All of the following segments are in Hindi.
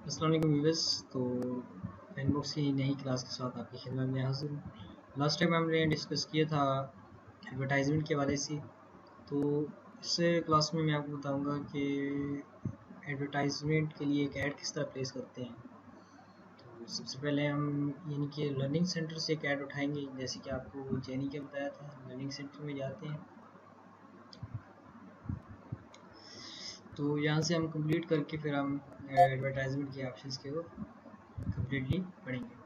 अस्सलाम वालेकुम व्यूअर्स। तो फैनबॉक्स की नई क्लास के साथ आपकी खिदमत में हाजिर हूँ। लास्ट टाइम हमने डिस्कस किया था एडवर्टाइजमेंट के हवाले से। तो इस क्लास में मैं आपको बताऊंगा कि एडवर्टाइजमेंट के लिए एक ऐड किस तरह प्लेस करते हैं। तो सबसे पहले हम यानी कि लर्निंग सेंटर से एक ऐड उठाएंगे, जैसे कि आपको जेनी के बताया था। लर्निंग सेंटर में जाते हैं, तो यहाँ से हम कंप्लीट करके फिर हम एडवर्टाइजमेंट के ऑप्शंस के वो कम्प्लीटली पढ़ेंगे।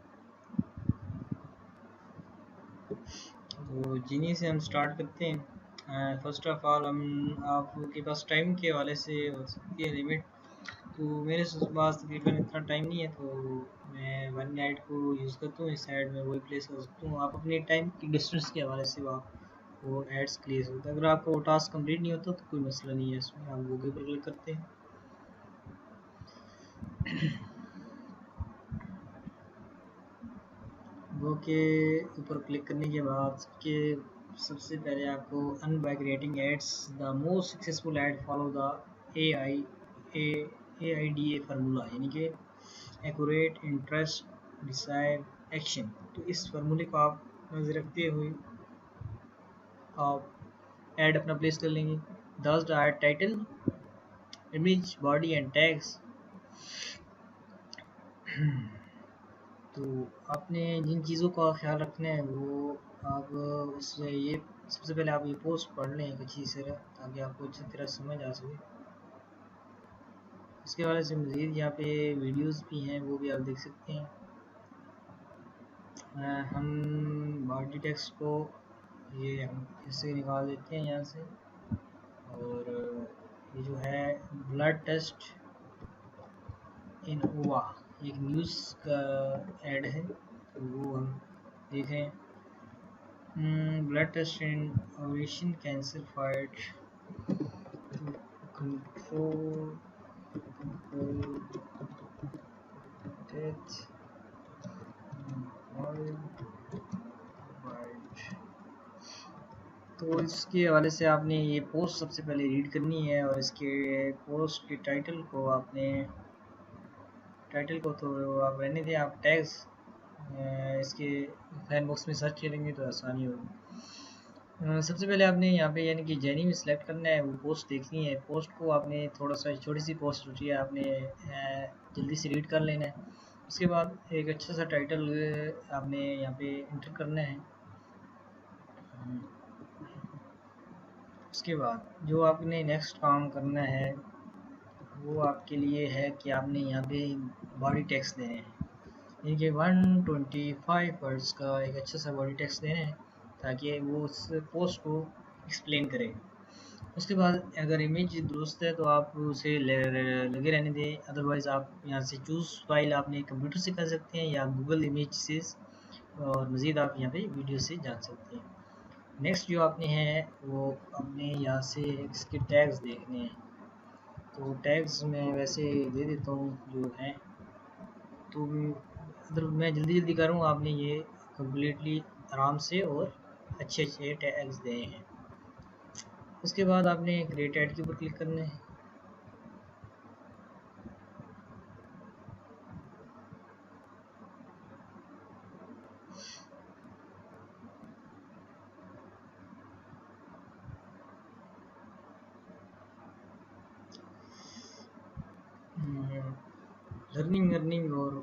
तो जिन्हीं से हम स्टार्ट करते हैं। फर्स्ट ऑफ ऑल हम आपके पास टाइम के हवाले से हो सकती है लिमिट। तो मेरे पास तकरीबन इतना टाइम नहीं है, तो मैं वन ऐड को यूज़ करता हूँ। इस ऐड में वही प्लेस कर सकता हूँ। आप अपने टाइम की डिस्टेंस के हवाले से वो एड्स क्लियर होता है। अगर आपका वो टास्क कंप्लीट नहीं होता तो कोई मसला नहीं है, इसमें आप वो के ऊपर क्लिक करते हैं। वो के ऊपर क्लिक करने के बाद सबसे पहले आपको अनबाइक रेटिंग ads the most successful ad follow the AIDA formula, यानी कि एक्यूरेट, इंटरेस्ट, डिजायर, एक्शन। तो इस फार्मूले को आप नजर रखते हुए आप ऐड अपना प्लेस कर लेंगे। दस the add title, image, body and tags. तो आपने जिन चीज़ों का ख्याल रखना है वो आप उससे ये सबसे पहले आप ये पोस्ट पढ़ लें अच्छी तरह, ताकि आपको अच्छी तरह समझ आ सके। इसके हवाले से मज़ीद यहाँ पे वीडियोस भी हैं, वो भी आप देख सकते हैं। हम बॉडी टेक्स्ट को ये हम इससे निकाल देते हैं यहाँ से। और ये जो है ब्लड टेस्ट इन ओवा, एक न्यूज़ का ऐड है, तो वो हम देखें। Blood test innovation cancer fight control death तो इसके हवाले से आपने ये पोस्ट सबसे पहले रीड करनी है, और इसके पोस्ट के टाइटल को तो आप रहने दें। आप टैग्स इसके फैन बॉक्स में सर्च करेंगे तो आसानी होगी। सबसे पहले आपने यहाँ पे यानी कि जेनी में सिलेक्ट करना है, वो पोस्ट देखनी है। पोस्ट को आपने थोड़ा सा छोटी सी पोस्ट होती है, आपने जल्दी से रीड कर लेना है। उसके बाद एक अच्छा सा टाइटल आपने यहाँ पे इंटर करना है। उसके बाद जो आपने नेक्स्ट काम करना है वो आपके लिए है कि आपने यहाँ पे बॉडी टेक्स्ट देने हैं, यानी कि 125 वर्ड्स का एक अच्छा सा बॉडी टेक्स्ट देना है, ताकि वो उस पोस्ट को एक्सप्लेन करे। उसके बाद अगर इमेज दुरुस्त है तो आप उसे लगे रहने दें, अदरवाइज़ आप यहाँ से चूज़ फाइल आपने कंप्यूटर से कर सकते हैं या गूगल इमेज से, और मज़ीद आप यहाँ पे वीडियो से जान सकते हैं। नेक्स्ट जो आपने है वो आपने यहाँ से इसके टैग्स देखने हैं। तो टैग्स मैं वैसे दे देता हूँ जो हैं, तो अगर मैं जल्दी करूँ, आपने ये कम्प्लीटली आराम से और अच्छे टैग्स देने हैं। उसके बाद आपने क्रिएट ऐड के ऊपर क्लिक करना है। लर्निंग और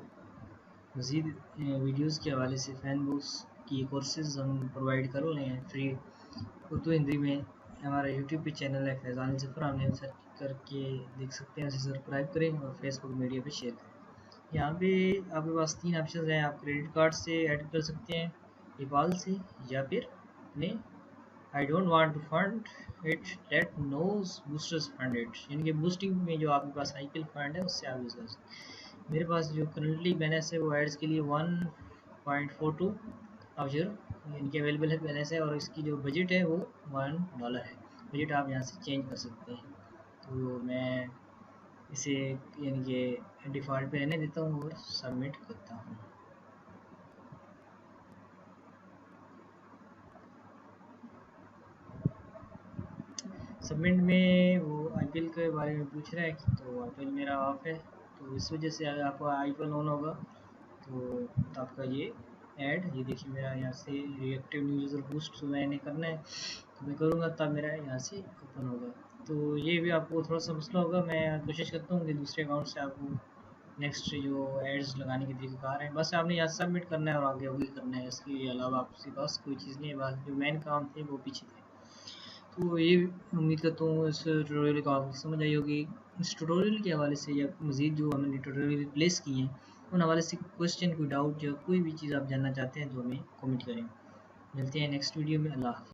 मज़ीद वीडियोस के हवाले से फैन बुक्स की कोर्सेज हम प्रोवाइड कर रहे हैं फ्री उर्दू हिंदी में। हमारा यूट्यूब पे चैनल है फैज़ान ज़फ़र, आपने सर्च करके देख सकते हैं। उसे सब्सक्राइब करें और फेसबुक मीडिया पे शेयर करें। यहाँ पे आपके पास 3 ऑप्शन हैं। आप क्रेडिट कार्ड से ऐड कर सकते हैं, पेपाल से, या फिर अपने I don't want to fund it let knows boosters fund it, यानी कि बूस्टिंग में जो आपके पास IPL फंड है उससे आप यूज़ कर सकते हैं। मेरे पास जो करंटली बैलेंस है वो एड्स के लिए 1.42 अवजर यानी कि अवेलेबल है बैलेंस है, और इसकी जो बजट है वो $1 है। बजट आप यहाँ से चेंज कर सकते हैं। तो मैं इसे यानी कि डिफ़ॉल्ट पे रहने देता हूँ और सबमिट करता हूँ। सबमिट में वो IPL के बारे में पूछ रहा है, तो IPL मेरा ऑफ है, तो इस वजह से अगर आपका आईकॉन ऑन होगा तो आपका ये ऐड, ये देखिए मेरा यहाँ से रिएक्टिव न्यू यूज़र बूस्ट तो मैंने करना है, तो मैं करूँगा तब मेरा यहाँ से ओपन होगा। तो ये भी आपको थोड़ा सा मसला होगा, मैं कोशिश करता हूँ कि दूसरे अकाउंट से आपको नेक्स्ट जो एड्स लगाने के तरीक़ेकार हैं, बस आपने यहाँ सबमिट करना है और आगे वही करना है, इसके अलावा आपके पास कोई चीज़ नहीं है। बस जो मेन काम थे वो पीछे थे। तो ये उम्मीद करता हूँ इस ट्यूटोरियल को आपको समझ आई होगी। इस ट्यूटोरियल के हवाले से या मज़ीद जो हमने ट्यूटोरियल प्लेस किए हैं उन हवाले से क्वेश्चन, कोई डाउट या कोई भी चीज़ आप जानना चाहते हैं तो हमें कमेंट करें। मिलते हैं नेक्स्ट वीडियो में। अल्लाह हाफ़िज़।